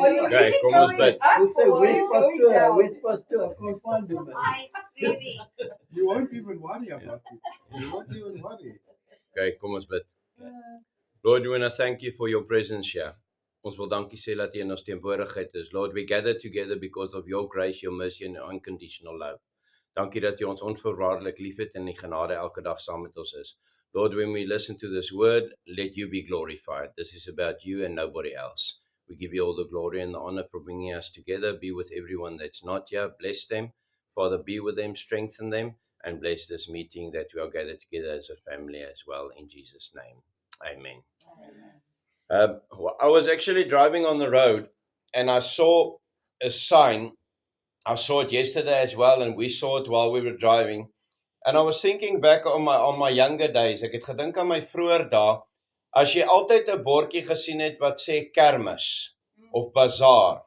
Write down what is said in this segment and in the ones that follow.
Are you Okay, really kom ons going bid. up We'll say, or where's going Pastor? down? Where's Pastor? I can't find him. Man. You won't even worry about it. You won't even worry. Okay, kom ons bid. Lord, we want to thank you for your presence here. Ons wil dankie sê dat jy in ons teenwoordigheid is. Lord, we gather together because of your grace, your mercy and your unconditional love. Dankie dat jy ons onvoorwaardelik liefhet en die genade elke dag saam met ons is. Lord, when we listen to this word, let you be glorified. This is about you and nobody else. We give you all the glory and the honor for bringing us together. Be with everyone that's not here. Bless them. Father, be with them, strengthen them, and bless this meeting that we are gathered together as a family as well. In Jesus' name, amen. I was actually driving on the road and I saw a sign. I saw it yesterday as well, and we saw it while we were driving. And I was thinking back on my younger days. Ek het gedink aan my vroeër dae. As jy altyd 'n bordjie gesien het wat sê kermis of bazaar,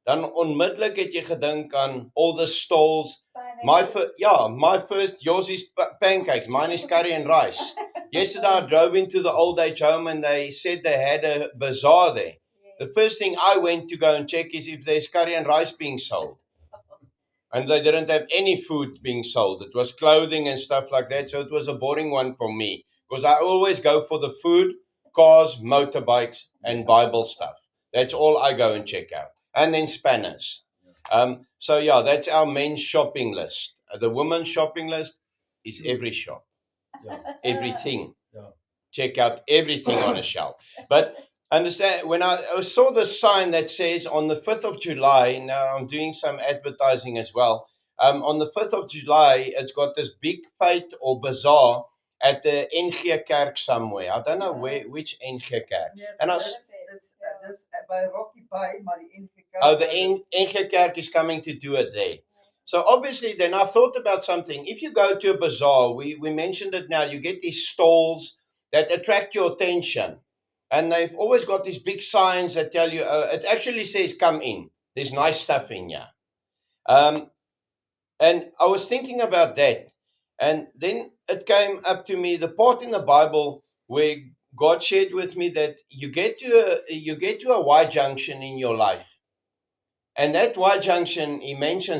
dan onmiddellik het jy gedink aan all the stalls. My first, yours is pancakes, mine is curry and rice. Yesterday I drove into the old age home and they said they had a bazaar there. The first thing I went to go and check is if there's curry and rice being sold. And they didn't have any food being sold. It was clothing and stuff like that. So it was a boring one for me because I always go for the food, cars, motorbikes, and Bible stuff. That's all I go and check out. And then spanners. So yeah, that's our men's shopping list. The women's shopping list is every shop, everything. Check out everything on a shelf. But understand, when I saw the sign that says on the 5th of July, now I'm doing some advertising as well. On the 5th of July, it's got this big fete or bazaar at the NG Kerk somewhere. I don't know which NG Kerk. And It's by Rocky Bay, maar die NG Kerk. Oh, the NG Kerk is coming to do it there. So obviously then I thought about something. If you go to a bazaar, we mentioned it now, you get these stalls that attract your attention. And they've always got these big signs that tell you, it actually says, come in. There's nice stuff in here. And I was thinking about that. And then it came up to me, the part in the Bible where God shared with me that you get to a Y junction in your life. And that Y junction,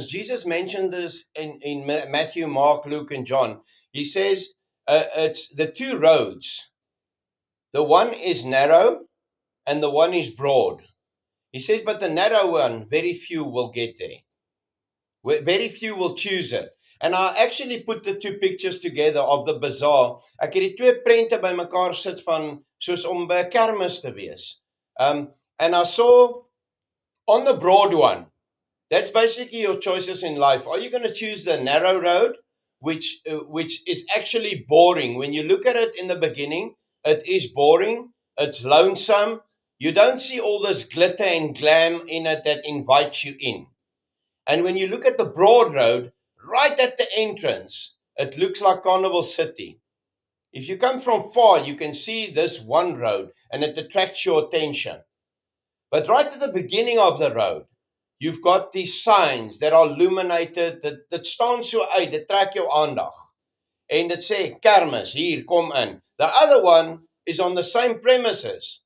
Jesus mentioned this in Matthew, Mark, Luke, and John. He says, it's the two roads. The one is narrow and the one is broad. He says, but the narrow one, very few will get there. Very few will choose it. And I actually put the two pictures together of the bazaar. Ek het die twee prente by mekaar sit van soos om by 'n kermis te wees. And I saw on the broad one, that's basically your choices in life. Are you going to choose the narrow road, which is actually boring? When you look at it in the beginning, it is boring. It's lonesome. You don't see all this glitter and glam in it that invites you in. And when you look at the broad road, right at the entrance, it looks like Carnival City. If you come from far, you can see this one road and it attracts your attention. But right at the beginning of the road, you've got these signs that are illuminated, that staan so uit, dit trek jou aandag. En dit sê, kermis, hier, kom in. The other one is on the same premises,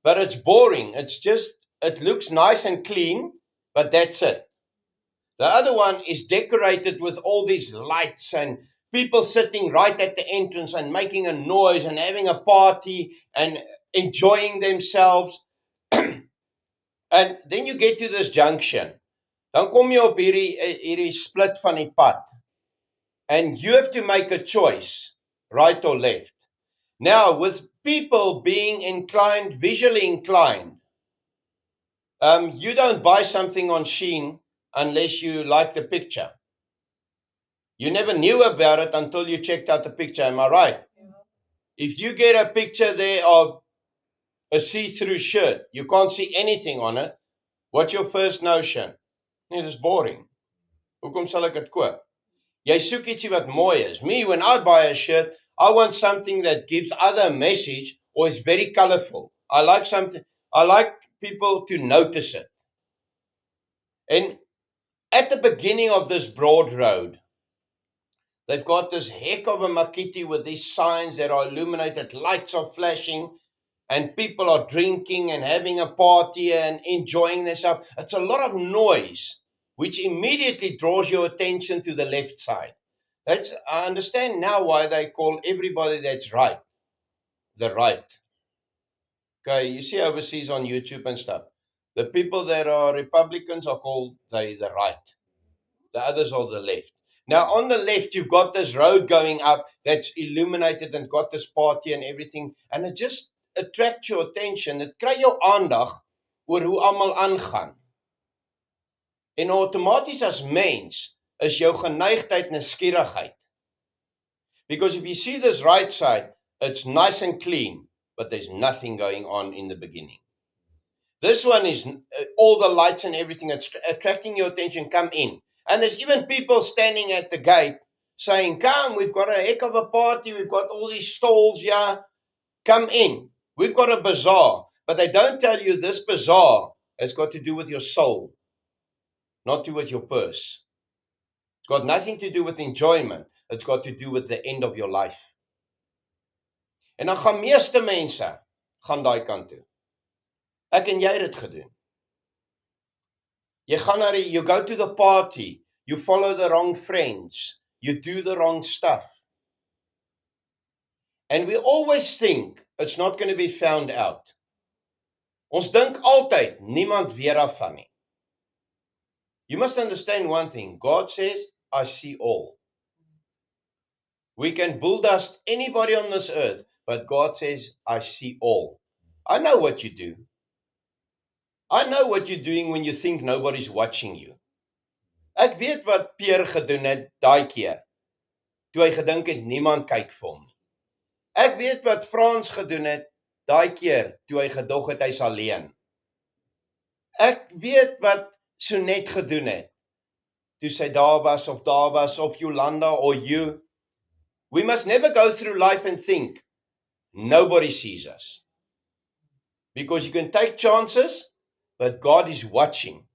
but it's boring. It looks nice and clean, but that's it. The other one is decorated with all these lights and people sitting right at the entrance and making a noise and having a party and enjoying themselves. And then you get to this junction. Dan kom jy op hierdie split van die pad. And you have to make a choice, right or left. Now, with people being visually inclined, you don't buy something on Shein unless you like the picture. You never knew about it until you checked out the picture, am I right? Yeah. If you get a picture there of a see-through shirt, you can't see anything on it, what's your first notion? Nee, dis boring. Hoekom sal ek dit koop? Jy soek ietsie wat mooi is. Me, when I buy a shirt, I want something that gives either a message or is very colorful. I like people to notice it. And at the beginning of this broad road, they've got this heck of a makiti with these signs that are illuminated, lights are flashing, and people are drinking and having a party and enjoying themselves. It's a lot of noise, which immediately draws your attention to the left side. I understand now why they call everybody that's right, the right. Okay, you see overseas on YouTube and stuff. The people that are Republicans are called the right. The others are the left. Now, on the left, you've got this road going up that's illuminated and got this party and everything. And it just attracts your attention. Dit kry jou aandag oor hoe almal aangaan. En outomaties as mens is jou geneigtheid nuuskierigheid. Because if you see this right side, it's nice and clean, but there's nothing going on in the beginning. This one is all the lights and everything. It's attracting your attention. Come in. And there's even people standing at the gate saying, come, we've got a heck of a party. We've got all these stalls here. Come in. We've got a bazaar. But they don't tell you this bazaar has got to do with your soul, not to do with your purse. It's got nothing to do with enjoyment. It's got to do with the end of your life. En dan gaan meeste mense gaan daai kant toe. Ek en jy het dit gedoen. You go to the party, you follow the wrong friends, you do the wrong stuff. And we always think it's not going to be found out. Ons dink altyd, niemand weet daarvan nie. You must understand one thing. God says, I see all. We can bulldust anybody on this earth, but God says, I see all. I know what you do. I know what you're doing when you think nobody's watching you. Ek weet wat Pierre gedoen het daai keer, toe hy gedink het niemand kyk vir hom nie. Ek weet wat Frans gedoen het daai keer, toe hy gedog het hy's alleen. Ek weet wat Sonet gedoen het, toe sy daar was of Yolanda or you. We must never go through life and think, nobody sees us. Because you can take chances, but God is watching.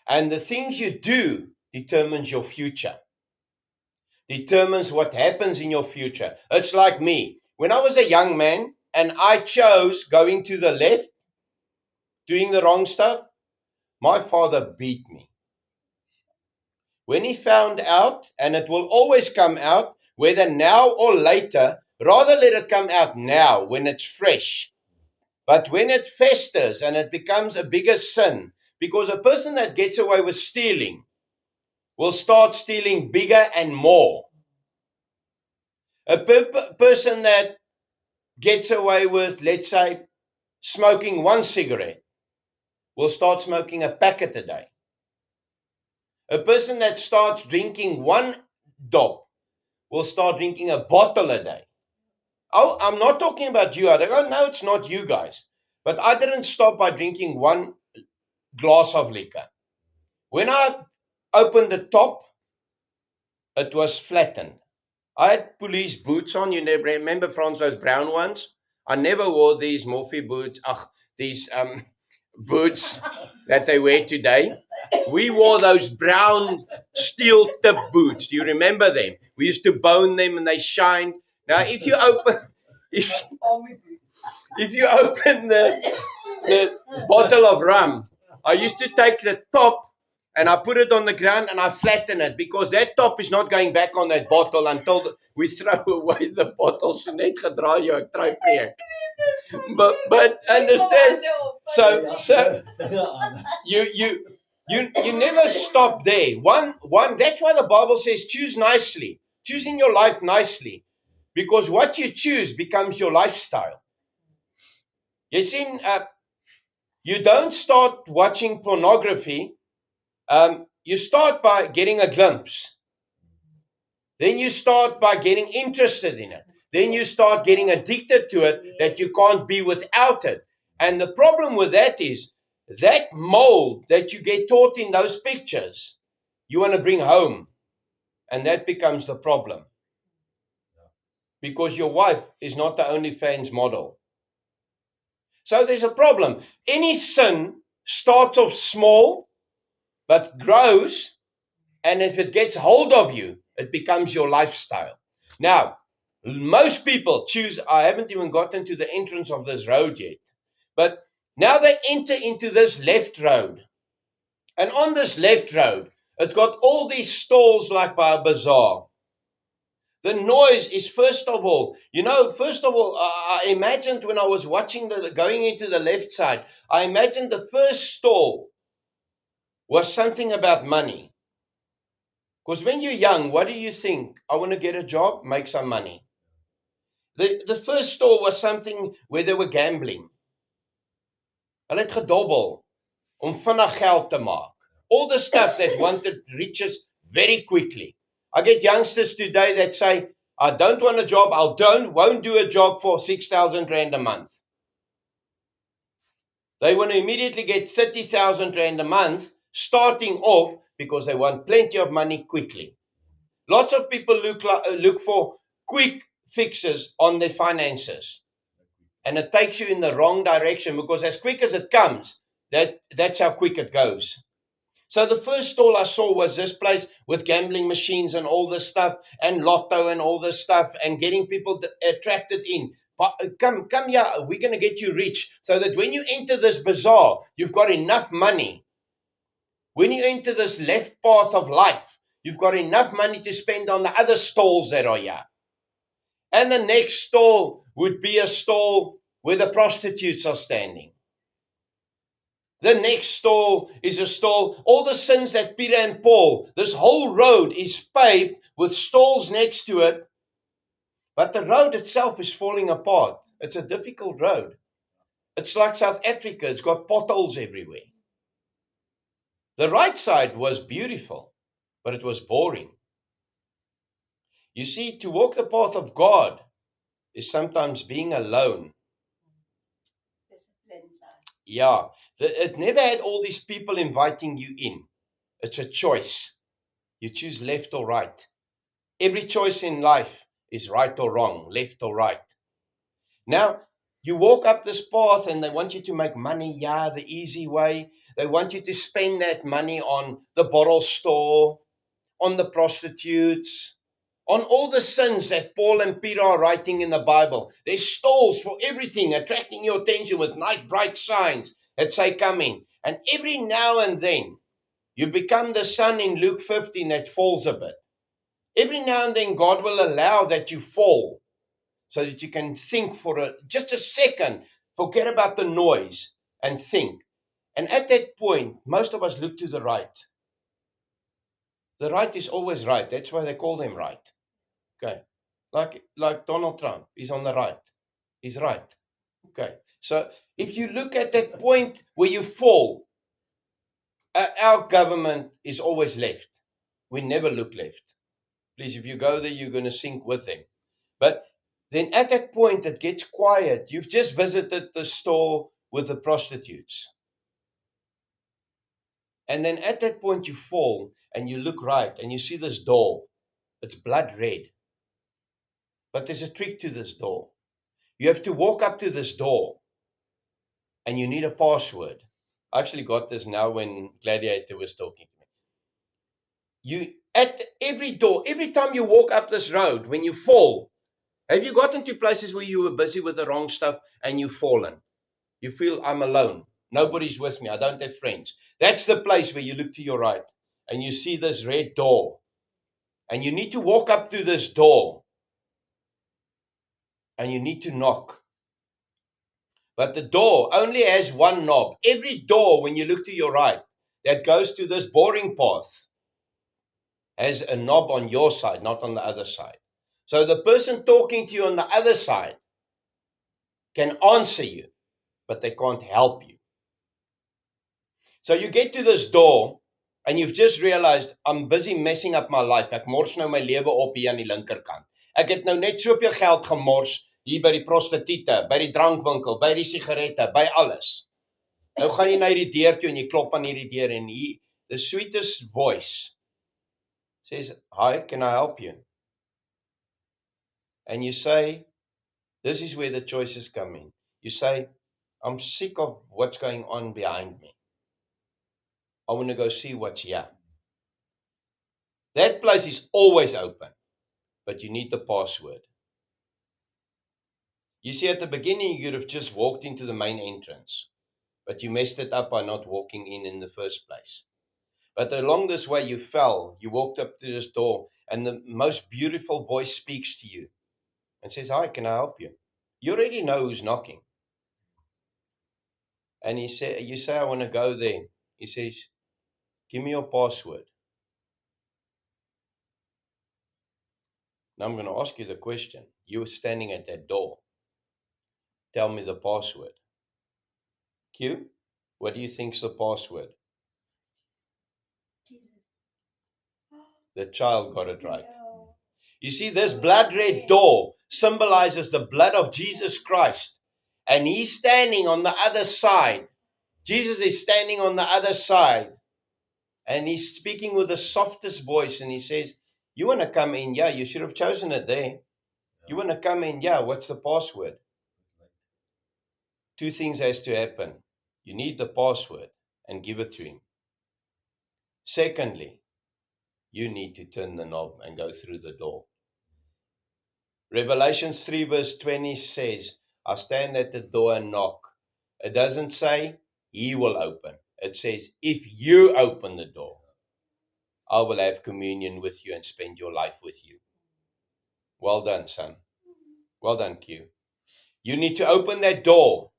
And the things you do determines your future. Determines what happens in your future. It's like me. When I was a young man and I chose going to the left, doing the wrong stuff, my father beat me. When he found out, and it will always come out, whether now or later, rather let it come out now when it's fresh. But when it festers and it becomes a bigger sin, because a person that gets away with stealing will start stealing bigger and more. A person that gets away with, let's say, smoking one cigarette will start smoking a packet a day. A person that starts drinking one dop will start drinking a bottle a day. Oh, I'm not talking about you. I go, no, it's not you guys. But I didn't stop by drinking one glass of liquor. When I opened the top, it was flattened. I had police boots on. You never remember, Frans, those brown ones? I never wore these Morphe boots, these boots that they wear today. We wore those brown steel tip boots. Do you remember them? We used to bone them and they shined. Now, if you open the bottle of rum, I used to take the top and I put it on the ground and I flatten it because that top is not going back on that bottle until we throw away the bottle. So net gedra jou, ek try preek. But understand? So you never stop there. One. That's why the Bible says choose nicely. Choose in your life nicely. Because what you choose becomes your lifestyle. You see, you don't start watching pornography. You start by getting a glimpse. Then you start by getting interested in it. Then you start getting addicted to it that you can't be without it. And the problem with that is that mold that you get taught in those pictures, you want to bring home. And that becomes the problem. Because your wife is not the OnlyFans model. So there's a problem. Any sin starts off small, but grows, and if it gets hold of you, it becomes your lifestyle. Now, Most people choose, I haven't even gotten to the entrance of this road yet, but now they enter into this left road. And on this left road, it's got all these stalls like by a bazaar. The noise is, first of all, I imagined when I was watching going into the left side, I imagined the first stall was something about money. Because when you're young, what do you think? I want to get a job, make some money. The first stall was something where they were gambling. Hulle het gedobbel om vinnig geld te maak. All the stuff that wanted riches very quickly. I get youngsters today that say, I don't want a job, won't do a job for 6,000 Rand a month. They want to immediately get 30,000 Rand a month, starting off because they want plenty of money quickly. Lots of people look for quick fixes on their finances. And it takes you in the wrong direction because as quick as it comes, that's how quick it goes. So the first stall I saw was this place with gambling machines and all this stuff and lotto and all this stuff and getting people attracted in. Come here, we're going to get you rich so that when you enter this bazaar, you've got enough money. When you enter this left path of life, you've got enough money to spend on the other stalls that are here. And the next stall would be a stall where the prostitutes are standing. The next stall is a stall, all the sins that Peter and Paul, this whole road is paved with stalls next to it, but the road itself is falling apart. It's a difficult road. It's like South Africa, it's got potholes everywhere. The right side was beautiful, but it was boring. You see, to walk the path of God is sometimes being alone. Yeah, it never had all these people inviting you in. It's a choice. You choose left or right. Every choice in life is right or wrong, left or right. Now, you walk up this path and they want you to make money, the easy way. They want you to spend that money on the bottle store, on the prostitutes, on all the sins that Paul and Peter are writing in the Bible. There's stalls for everything, attracting your attention with nice bright signs that say come in. And every now and then, you become the son in Luke 15 that falls a bit. Every now and then, God will allow that you fall so that you can think for just a second, forget about the noise and think. And at that point, most of us look to the right. The right is always right. That's why they call them right. Okay. Like Donald Trump, he's on the right. He's right. Okay. So if you look at that point where you fall, our government is always left. We never look left. Please, if you go there, you're going to sink with them. But then at that point, it gets quiet. You've just visited the store with the prostitutes. And then at that point, you fall and you look right and you see this door. It's blood red. But there's a trick to this door. You have to walk up to this door and you need a password. I actually got this now when Gladiator was talking to me. You at every door, every time you walk up this road, when you fall, have you gotten to places where you were busy with the wrong stuff and you've fallen? You feel I'm alone. Nobody's with me. I don't have friends. That's the place where you look to your right and you see this red door. And you need to walk up to this door. And you need to knock. But the door only has one knob. Every door, when you look to your right, that goes to this boring path, has a knob on your side, not on the other side. So the person talking to you on the other side can answer you, but they can't help you. So you get to this door, and you've just realized, I'm busy messing up my life. Ek mors nou my lewe op hier aan die linkerkant. Ek het nou net soveel geld gemors hier by die prostituie, by die drankwinkel, by die sigarette, by alles. Nou gaan jy na hierdie deur toe en jy klop aan hierdie deur en hier, the sweetest voice says, "Hi, can I help you?" And you say, this is where the choices come in. You say, I'm sick of what's going on behind me. I want to go see what's here. That place is always open, but you need the password. You see, at the beginning, you could have just walked into the main entrance, but you messed it up by not walking in the first place. But along this way, you fell. You walked up to this door, and the most beautiful voice speaks to you and says, "Hi, can I help you?" You already know who's knocking. And you say, "I want to go there." He says, "Give me your password." Now I'm going to ask you the question. You were standing at that door. Tell me the password. Q, what do you think's the password? Jesus. The child got it right. You see, this blood red door symbolizes the blood of Jesus Christ. And he's standing on the other side. Jesus is standing on the other side. And he's speaking with the softest voice. And he says, "You want to come in? Yeah, you should have chosen it there. You want to come in? Yeah, what's the password?" Two things has to happen. You need the password and give it to him. Secondly, you need to turn the knob and go through the door. Revelation 3 verse 20 says, "I stand at the door and knock." It doesn't say he will open. It says, if you open the door, I will have communion with you and spend your life with you. Well done, son. Well done, Q. You need to open that door.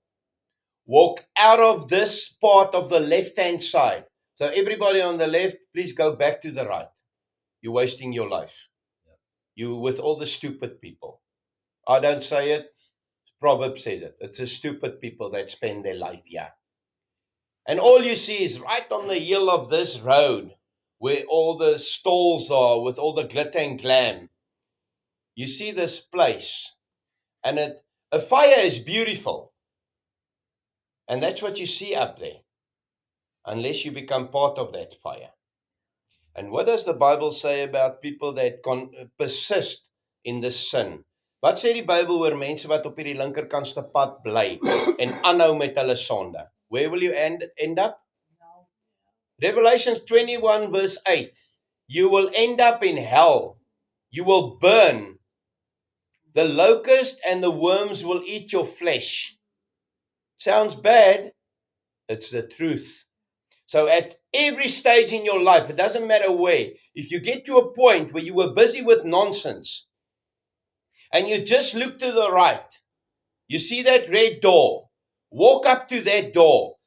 Walk out of this part of the left-hand side. So everybody on the left, please go back to the right. You're wasting your life. You with all the stupid people. I don't say it. Proverbs says it. It's the stupid people that spend their life here. And all you see is right on the heel of this road, where all the stalls are with all the glitter and glam. You see this place. And a fire is beautiful. And that's what you see up there. Unless you become part of that fire. And what does the Bible say about people that persist in this sin? Wat sê die Bybel oor mense wat op hierdie linkerkantste pad bly en aanhou met hulle sonde? Where will you end up? Revelation 21 verse 8. You will end up in hell. You will burn. The locust and the worms will eat your flesh. Sounds bad. It's the truth. So at every stage in your life, it doesn't matter where, if you get to a point where you were busy with nonsense and you just look to the right, you see that red door, walk up to that door,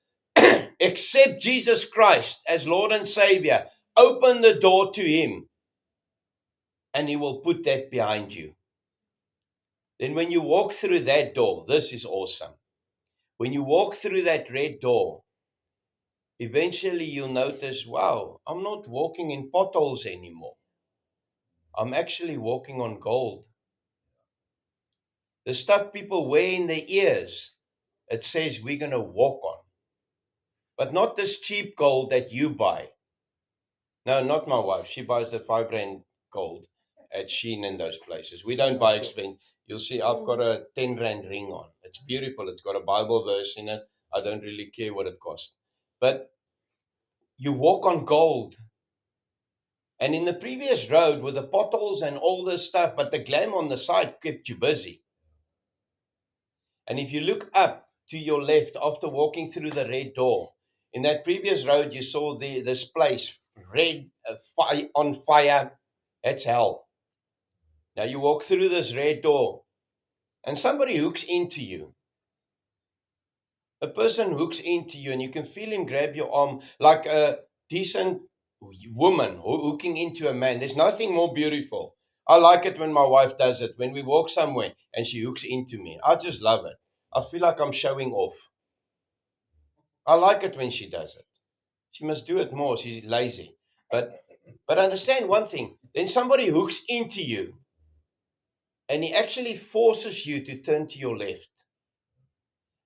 accept Jesus Christ as Lord and Savior, open the door to Him, and He will put that behind you. Then when you walk through that door, this is awesome. When you walk through that red door, eventually you'll notice, wow, I'm not walking in potholes anymore. I'm actually walking on gold. The stuff people wear in their ears, it says we're going to walk on. But not this cheap gold that you buy. No, not my wife. She buys the 5 rand gold at Shein and those places. We don't buy expensive. You'll see I've got a 10 rand ring on. It's beautiful. It's got a Bible verse in it. I don't really care what it costs. But you walk on gold. And in the previous road with the potholes and all this stuff, but the glam on the side kept you busy. And if you look up to your left after walking through the red door, in that previous road you saw this place, red, on fire. That's hell. Now you walk through this red door and somebody hooks into you. A person hooks into you and you can feel him grab your arm like a decent woman hooking into a man. There's nothing more beautiful. I like it when my wife does it. When we walk somewhere and she hooks into me, I just love it. I feel like I'm showing off. I like it when she does it. She must do it more. She's lazy. But understand one thing. Then somebody hooks into you and he actually forces you to turn to your left.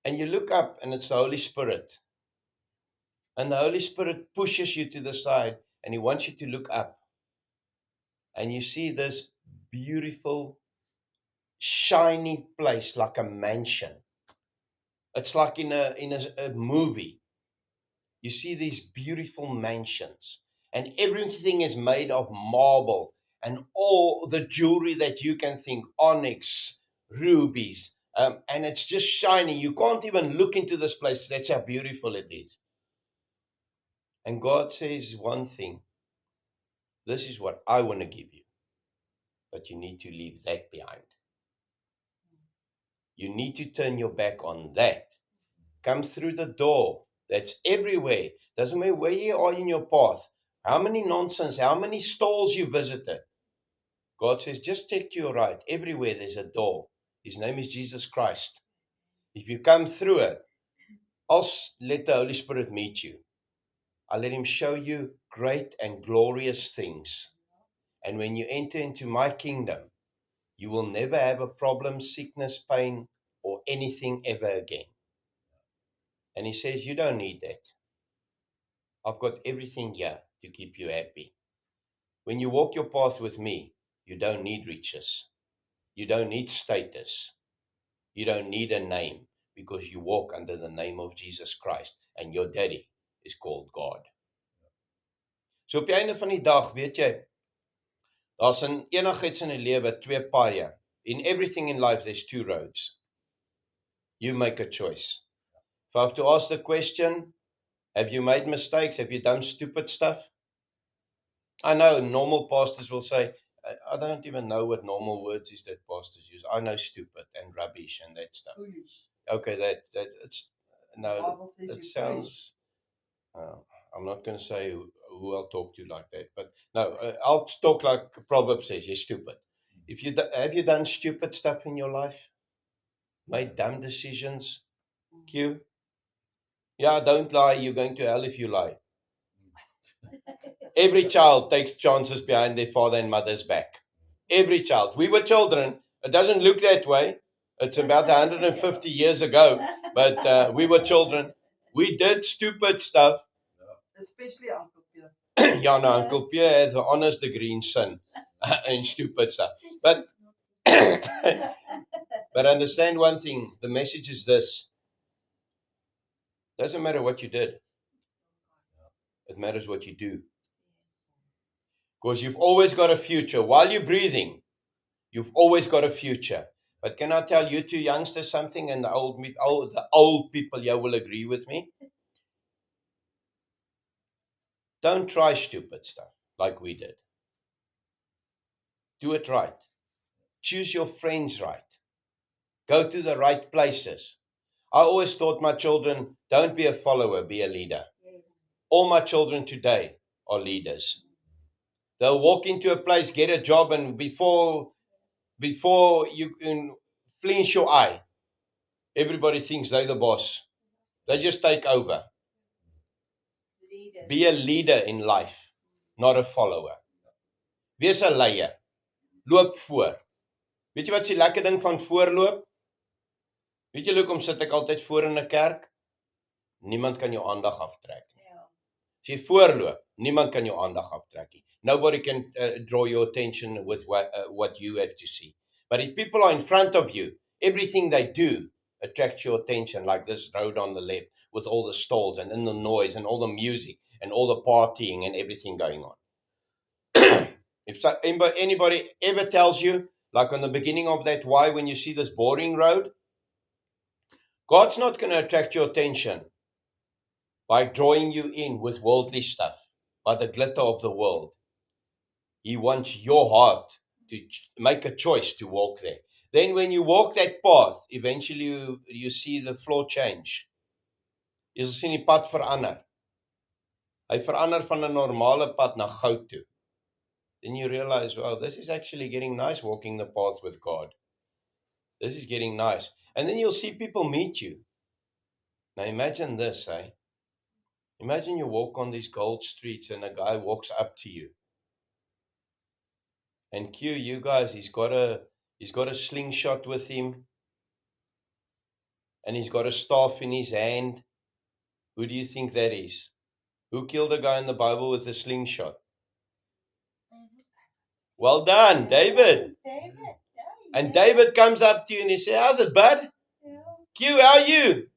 And you look up and it's the Holy Spirit. And the Holy Spirit pushes you to the side and He wants you to look up. And you see this beautiful, shiny place like a mansion. It's like in a movie. You see these beautiful mansions. And everything is made of marble. And all the jewelry that you can think, onyx, rubies, and it's just shiny. You can't even look into this place. That's how beautiful it is. And God says one thing. This is what I want to give you. But you need to leave that behind. You need to turn your back on that. Come through the door. That's everywhere. Doesn't matter where you are in your path. How many nonsense, how many stalls you visited. God says, just take to your right. Everywhere there's a door. His name is Jesus Christ. If you come through it, I'll let the Holy Spirit meet you. I'll let him show you great and glorious things. And when you enter into my kingdom, you will never have a problem, sickness, pain, or anything ever again. And he says, you don't need that. I've got everything here to keep you happy. When you walk your path with me, you don't need riches. You don't need status. You don't need a name, because you walk under the name of Jesus Christ. And your daddy is called God. So op die einde van die dag, weet jy, daar's in enigiets in die lewe twee paaie. In everything in life, there's two roads. You make a choice. If I have to ask the question, have you made mistakes? Have you done stupid stuff? I know normal pastors will say, I don't even know what normal words is that pastors use. I know stupid and rubbish and that stuff. Foolish. Okay, that it's The no, Bible says it you're foolish. sounds. I'm not going to say who I'll talk to like that, but no, I'll talk like Proverbs says. You're stupid. If you have you done stupid stuff in your life, made dumb decisions, Q. Yeah, don't lie. You're going to hell if you lie. Every child takes chances behind their father and mother's back. Every child. We were children. It doesn't look that way. It's about 150 years ago, but we were children. We did stupid stuff. Especially Uncle Pierre. Yeah, no, Uncle Pierre has an honest degree in sin and stupid stuff. But but understand one thing. The message is this. Doesn't matter what you did. It matters what you do. Because you've always got a future. While you're breathing, you've always got a future. But can I tell you two youngsters something, and the old people here will agree with me? Don't try stupid stuff like we did. Do it right. Choose your friends right. Go to the right places. I always taught my children, don't be a follower, be a leader. All my children today are leaders. They'll walk into a place, get a job, and before you can flinch your eye, everybody thinks they're the boss. They just take over. Be a leader in life, not a follower. Wees 'n leier. Loop voor. Weet jy wat is die lekker ding van voorloop? Weet jy hoekom sit ek altyd voor in 'n kerk? Niemand kan jou aandag aftrek nie. As jy voorloop, niemand kan jou aandag aftrek nie. Nobody can draw your attention with what you have to see. But if people are in front of you, everything they do attracts your attention, like this road on the left, with all the stalls and in the noise and all the music and all the partying and everything going on. If anybody ever tells you, like on the beginning of that why, when you see this boring road, God's not going to attract your attention by drawing you in with worldly stuff, by the glitter of the world. He wants your heart to make a choice to walk there. Then when you walk that path, eventually you see the floor change. Jy sien die pad verander. Hy verander van 'n normale pad na goud toe. Then you realize, well, this is actually getting nice walking the path with God. This is getting nice. And then you'll see people meet you. Now imagine this, eh? Imagine you walk on these gold streets and a guy walks up to you. And Q, you guys, he's got a slingshot with him. And he's got a staff in his hand. Who do you think that is? Who killed a guy in the Bible with a slingshot? Well done, David. And David comes up to you and he says, how's it, bud? Q, how are you?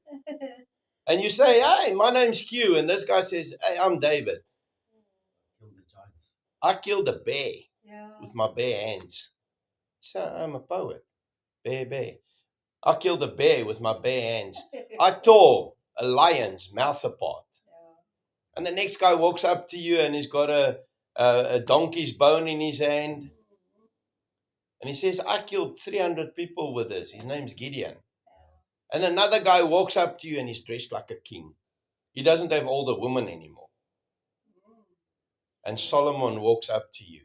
And you say, hey, my name's Q. And this guy says, hey, I'm David. I killed a bear with my bare hands. So I'm a poet. Bear. I killed a bear with my bare hands. I tore a lion's mouth apart. And the next guy walks up to you and he's got a donkey's bone in his hand. And he says, I killed 300 people with this. His name's Gideon. And another guy walks up to you and he's dressed like a king. He doesn't have all the women anymore. And Solomon walks up to you.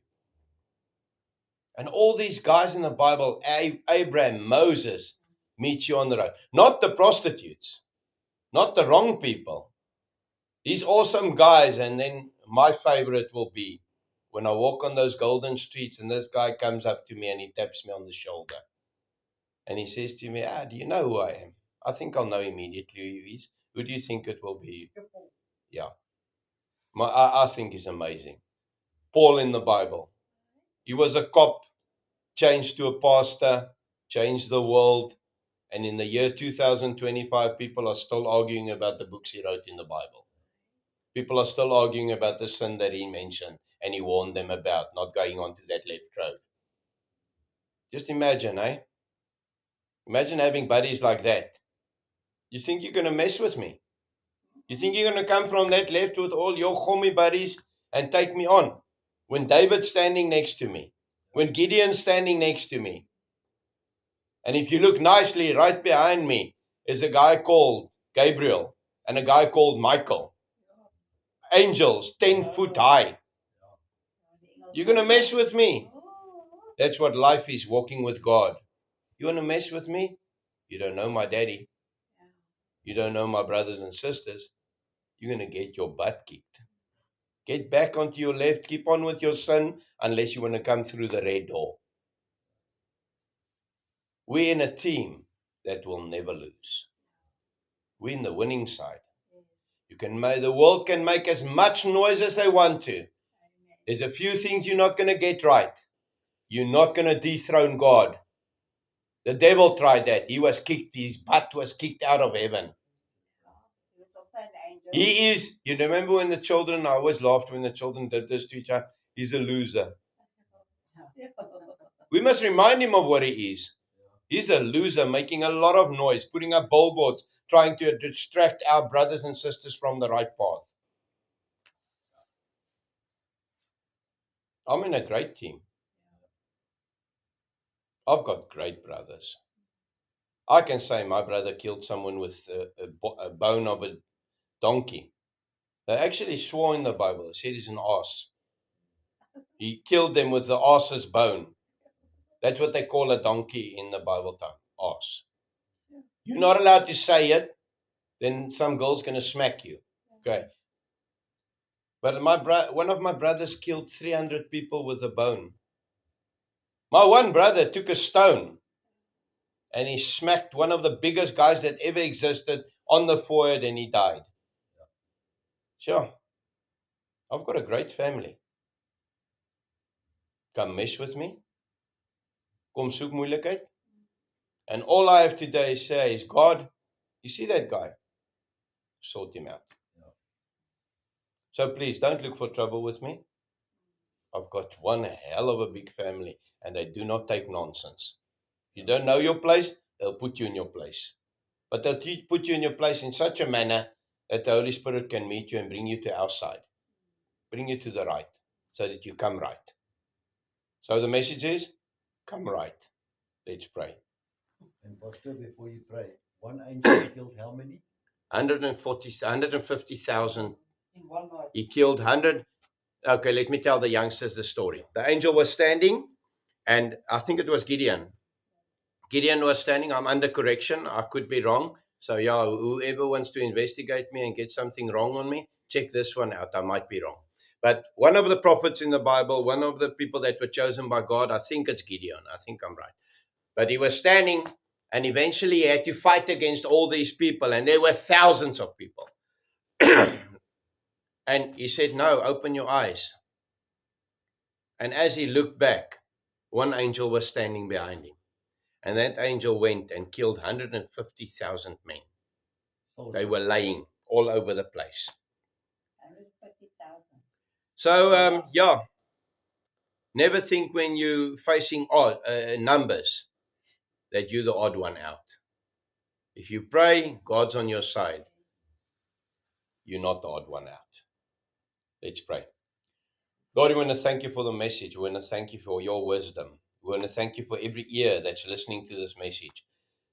And all these guys in the Bible, Abraham, Moses, meet you on the road. Not the prostitutes, not the wrong people. These awesome guys. And then my favorite will be when I walk on those golden streets and this guy comes up to me and he taps me on the shoulder. And he says to me, do you know who I am? I think I'll know immediately who he is. Who do you think it will be? Yeah. I think he's amazing. Paul in the Bible. He was a cop, changed to a pastor, changed the world. And in the year 2025, people are still arguing about the books he wrote in the Bible. People are still arguing about the sin that he mentioned and he warned them about, not going onto that left road. Just imagine, eh? Imagine having buddies like that. You think you're going to mess with me? You think you're going to come from that left with all your homie buddies and take me on? When David's standing next to me, when Gideon's standing next to me, and if you look nicely, right behind me is a guy called Gabriel and a guy called Michael. Angels, 10 foot high. You're going to mess with me? That's what life is, walking with God. You want to mess with me? You don't know my daddy. You don't know my brothers and sisters. You're going to get your butt kicked. Get back onto your left. Keep on with your sin unless you want to come through the red door. We're in a team that will never lose. We're in the winning side. The world can make as much noise as they want to. There's a few things you're not going to get right. You're not going to dethrone God. The devil tried that. His butt was kicked out of heaven. He is, you remember when the children, I always laughed when the children did this to each other, he's a loser. We must remind him of what he is. He's a loser, making a lot of noise, putting up billboards, trying to distract our brothers and sisters from the right path. I'm in a great team. I've got great brothers. I can say my brother killed someone with a bone of a donkey. They actually swore in the Bible. They said he's an ass. He killed them with the ass's bone. That's what they call a donkey in the Bible tongue, ass. You're not allowed to say it, then some girl's going to smack you. Okay. But one of my brothers killed 300 people with a bone. My one brother took a stone and he smacked one of the biggest guys that ever existed on the forehead and he died. Sure. I've got a great family. Come mess with me. Kom soek moeilikheid. And all I have today is say is, God, you see that guy? Sort him out. So please don't look for trouble with me. I've got one hell of a big family and they do not take nonsense. If you don't know your place, they'll put you in your place. But they'll put you in your place in such a manner that the Holy Spirit can meet you and bring you to our side. Bring you to the right so that you come right. So the message is, come right. Let's pray. And Pastor, before you pray, one angel killed how many? 150,000. In one night. He killed 100. Okay, let me tell the youngsters the story. The angel was standing, and I think it was Gideon. Gideon was standing. I'm under correction. I could be wrong. So yeah, whoever wants to investigate me and get something wrong on me, check this one out. I might be wrong. But one of the prophets in the Bible, one of the people that were chosen by God, I think it's Gideon. I think I'm right. But he was standing, and eventually he had to fight against all these people, and there were thousands of people. And he said, no, open your eyes. And as he looked back, one angel was standing behind him. And that angel went and killed 150,000 men. They were laying all over the place. 150,000. So, never think when you're facing numbers that you're the odd one out. If you pray, God's on your side. You're not the odd one out. Let's pray. Lord, we want to thank you for the message. We want to thank you for your wisdom. We want to thank you for every ear that's listening to this message.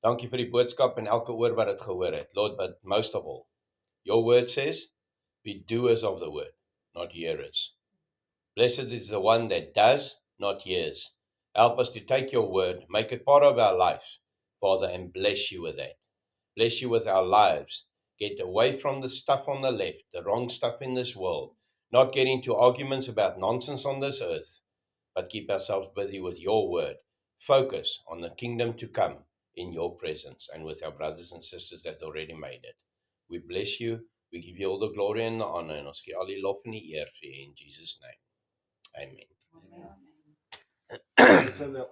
Dankie vir die boodskap en elke oor wat dit gehoor het. Lord, but most of all, your word says, be doers of the word, not hearers. Blessed is the one that does, not hears. Help us to take your word, make it part of our lives, Father, and bless you with that. Bless you with our lives. Get away from the stuff on the left, the wrong stuff in this world. Not get into arguments about nonsense on this earth, but keep ourselves busy with your word. Focus on the kingdom to come in your presence and with our brothers and sisters that already made it. We bless you. We give you all the glory and the honor. En ons gee al die lof en die eer vir u in Jesus' name. Amen. Amen. So the